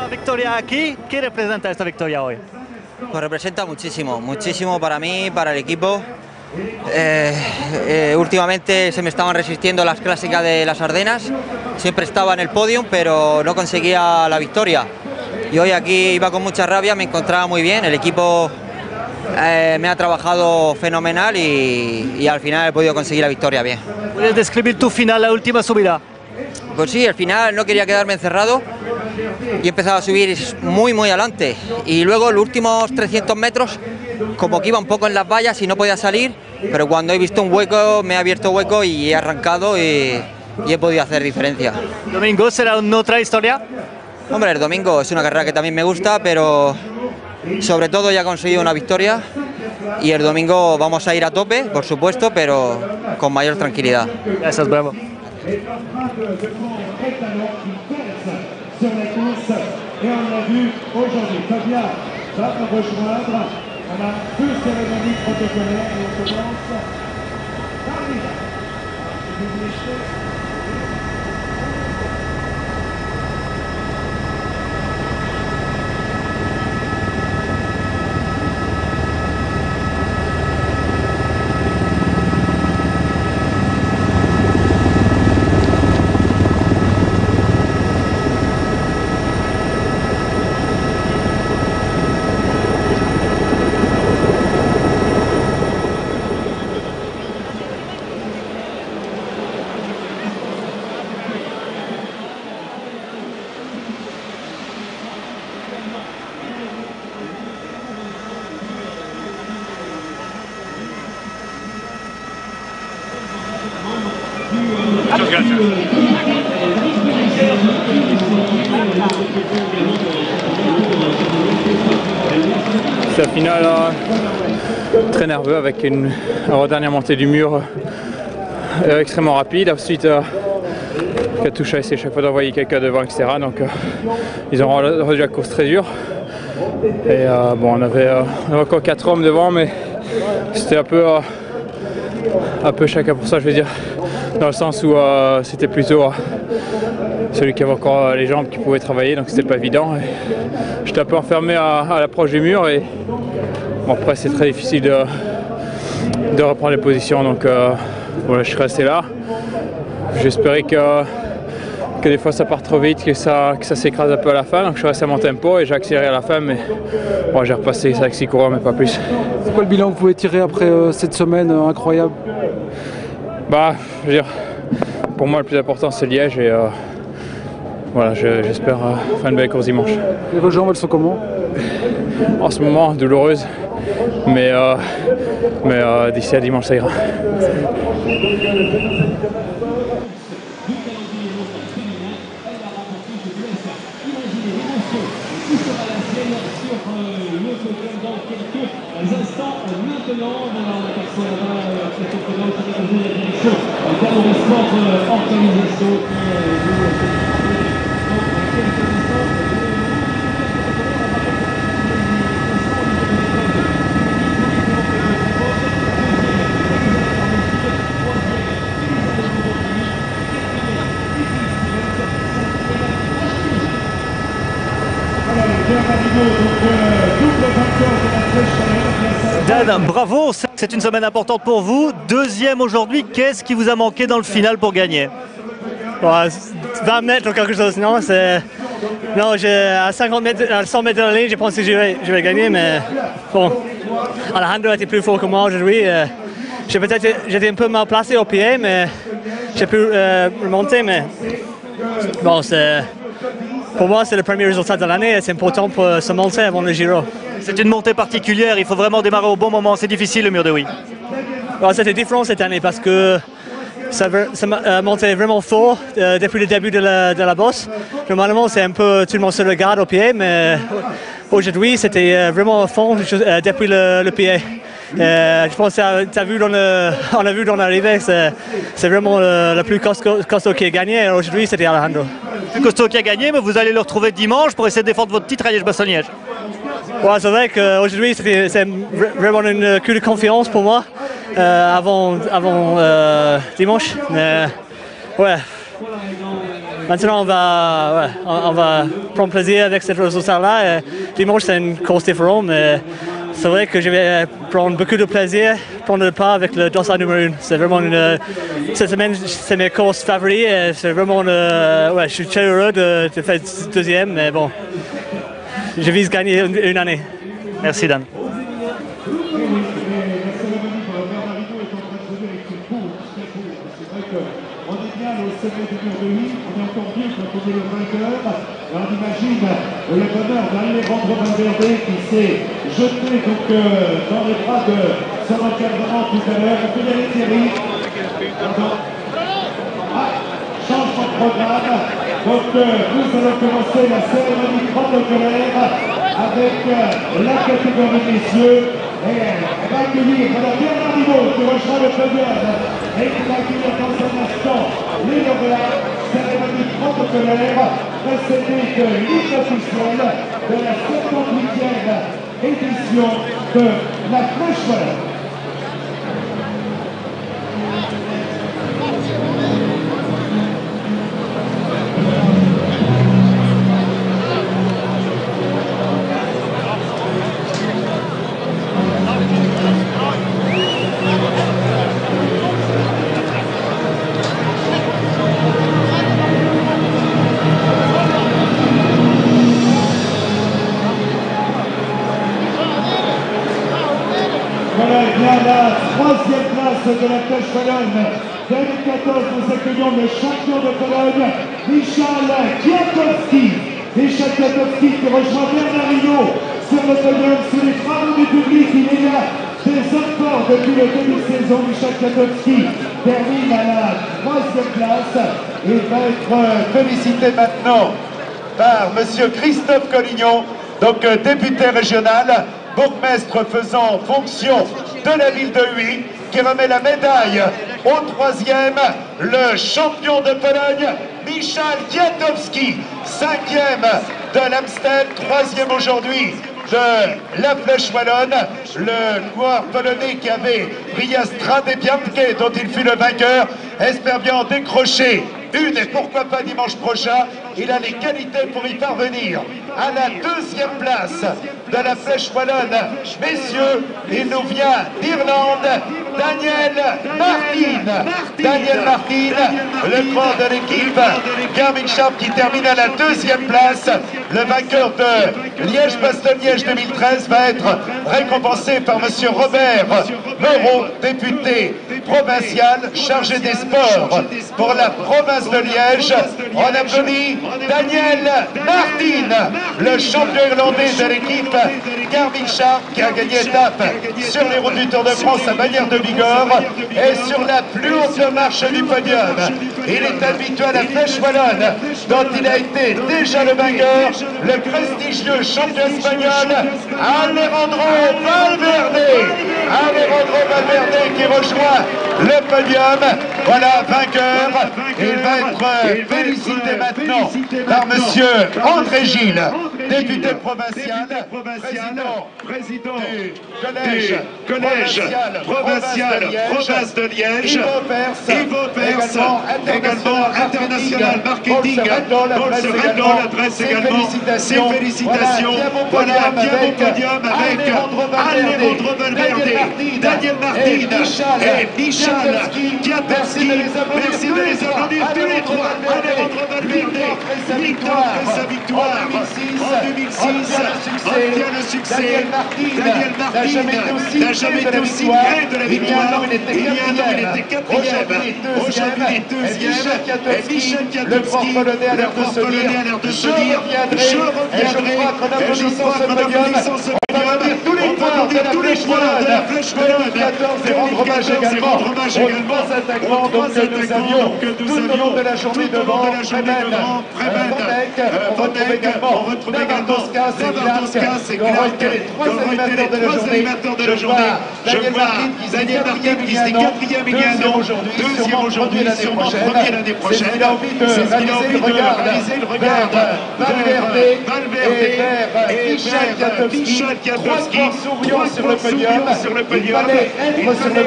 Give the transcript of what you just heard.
victoria aquí, ¿qué representa esta victoria hoy? Pues representa muchísimo, muchísimo para mí, para el equipo. Últimamente se me estaban resistiendo las clásicas de las Ardenas, siempre estaba en el podium pero no conseguía la victoria y hoy aquí iba con mucha rabia, me encontraba muy bien, el equipo me ha trabajado fenomenal y al final he podido conseguir la victoria bien. ¿Puedes describir tu final, la última subida? Pues sí, al final no quería quedarme encerrado y he empezado a subir muy adelante y luego los últimos 300 metros como que iba un poco en las vallas y no podía salir, pero cuando he visto un hueco me he abierto hueco y he arrancado y he podido hacer diferencia. ¿Domingo será otra historia? Hombre, el domingo es una carrera que también me gusta, pero sobre todo ya he conseguido una victoria y el domingo vamos a ir a tope, por supuesto, pero con mayor tranquilidad. Gracias, bravo. On a deux cérémonies protocolaires et on commence par l'hiver. C'est la finale très nerveux avec une dernière montée du mur extrêmement rapide. Ensuite, Katusha essaie chaque fois d'envoyer quelqu'un devant, etc. Donc ils ont rendu la course très dure. Et bon, on avait encore 4 hommes devant, mais c'était un peu chacun pour ça, je veux dire, dans le sens où c'était plutôt celui qui avait encore les jambes qui pouvait travailler, donc c'était pas évident. J'étais un peu enfermé à l'approche du mur et bon, après c'est très difficile de reprendre les positions, donc voilà, je suis resté là. J'espérais que des fois ça part trop vite, que ça s'écrase un peu à la fin, donc je suis resté à mon tempo et j'ai accéléré à la fin, mais bon, j'ai repassé ça avec 6 coureurs, mais pas plus. C'est quoi le bilan que vous pouvez tirer après cette semaine incroyable? Bah, je veux dire, pour moi le plus important c'est Liège et voilà, j'espère faire une belle course dimanche. Et vos jambes, elles sont comment? En ce moment, douloureuses, mais d'ici à dimanche ça ira. Dan, bravo, c'est une semaine importante pour vous. Deuxième aujourd'hui, qu'est-ce qui vous a manqué dans le final pour gagner? 20 mètres ou quelque chose, non, non, à 50 mètres, à 100 mètres de la ligne, j'ai pensé que je vais gagner, mais bon, Alejandro était plus fort que moi aujourd'hui. J'étais un peu mal placé au pied, mais j'ai pu remonter, mais bon, pour moi, c'est le premier résultat de l'année et c'est important pour se monter avant le Giro. C'est une montée particulière, il faut vraiment démarrer au bon moment, c'est difficile le mur de Oui. C'était différent cette année parce que ça montait vraiment fort depuis le début de la bosse. Normalement, c'est un peu tout le monde se regarde au pied, mais aujourd'hui, c'était vraiment à fond depuis le pied. Je pense que on a vu dans l'arrivée, c'est vraiment le plus costaud qui a gagné. Aujourd'hui, c'était Alejandro. Le plus costaud qui a gagné, mais vous allez le retrouver dimanche pour essayer de défendre votre titre à Liège-Bastogne-Liège. Ouais, c'est vrai qu'aujourd'hui, c'est vraiment une coup de confiance pour moi avant dimanche. Mais ouais, Maintenant, on va prendre plaisir avec ce résultat-là. Dimanche, c'est une course différente, mais c'est vrai que je vais prendre beaucoup de plaisir, prendre le pas avec le dossard numéro 1. C'est vraiment cette semaine, c'est mes courses favorites. C'est vraiment, je suis très heureux de faire deuxième, mais bon, je vise gagner une année. Merci Dan. On est bien au sommet du mur de Lille, on est encore mieux quand on est le vainqueur. On imagine le bonheur d'Alejandro Valverde qui s'est jeté donc, dans les bras de son encadrement tout à l'heure. On peut y aller Thierry. Changement de programme. Donc nous allons commencer la cérémonie protocolaire avec la catégorie messieurs. Et on va accueillir Bernard Hinault qui rejoint le podium et qui va accueillir dans un instant les lauréats. Cérémonie protocolaire précédée de l'hymne officiel de la 58e édition de la Flèche Wallonne. Voilà, bien la troisième place de la Flèche Wallonne. 2014, nous accueillons le champion de Pologne, Michal Kwiatkowski. Michal Kwiatkowski qui rejoint Bernard Hinault sur le podium sous les travaux du public. Il est là des efforts depuis le début de saison. Michal Kwiatkowski termine à la troisième place et va être félicité maintenant par monsieur Christophe Collignon, donc député régional, bourgmestre faisant fonction de la ville de Huy, qui remet la médaille au troisième, le champion de Pologne, Michal Kwiatkowski, cinquième de l'Amstel, troisième aujourd'hui de la Flèche Wallonne, le coureur polonais qui avait Ria Strade Bianche, dont il fut le vainqueur, espère bien en décrocher une et pourquoi pas dimanche prochain. Il a les qualités pour y parvenir. À la deuxième place de la Flèche Wallonne, messieurs, il nous vient d'Irlande, Daniel Martin. Daniel Martin, le grand de l'équipe Garmin Sharp qui termine à la deuxième place. Le vainqueur de Liège-Bastogne-Liège 2013 va être récompensé par monsieur Robert Meurot, député provincial chargé des sports pour la province de Liège. On applaudit Daniel Martin, le champion irlandais de l'équipe Garmin Sharp qui a gagné étape sur les routes du Tour de France à Bagnères de Bigorre et sur la plus haute marche du podium. Il est habitué à la Flèche Wallonne dont il a été déjà le vainqueur, le prestigieux champion espagnol Alejandro Valverde. Alejandro Valverde qui rejoint le podium. Voilà, vainqueur. Il va être félicité maintenant par monsieur André Gilles, député provincial, président du collège provincial province de Liège, Ivo Pers, également international marketing, Paul Serrano, l'adresse également ses félicitations. Voilà, bien au podium avec Alejandro Valverde, Daniel Martin et Michal Kwiatkowski. Merci de les applaudir tous les trois. Alejandro Valverde, victoire après sa victoire en 2006, obtient le succès. Daniel Martin n'a jamais été aussi près de la victoire. Il y a un an, il était quatrième. Aujourd'hui, il est deuxième. Et Michal Kwiatkowski, le grand polonais a l'air de se dire je reviendrai. Et je crois qu'en applaudissant ce podium, tous les points de la Flèche Wallonne. Et rendre hommage également aux trois attaquants que nous avions de la journée devant. On retrouve également Savardoskas et Clark qui auraient été les trois animateurs de la journée. Je vois Daniel Martin qui était quatrième il y a un an, deuxième aujourd'hui, sûrement premier l'année prochaine. C'est ce qu'il a envie de réaliser. Il regarde Valverde et Michal Kwiatkowski, trois souriants sur le podium. Il fallait être sur le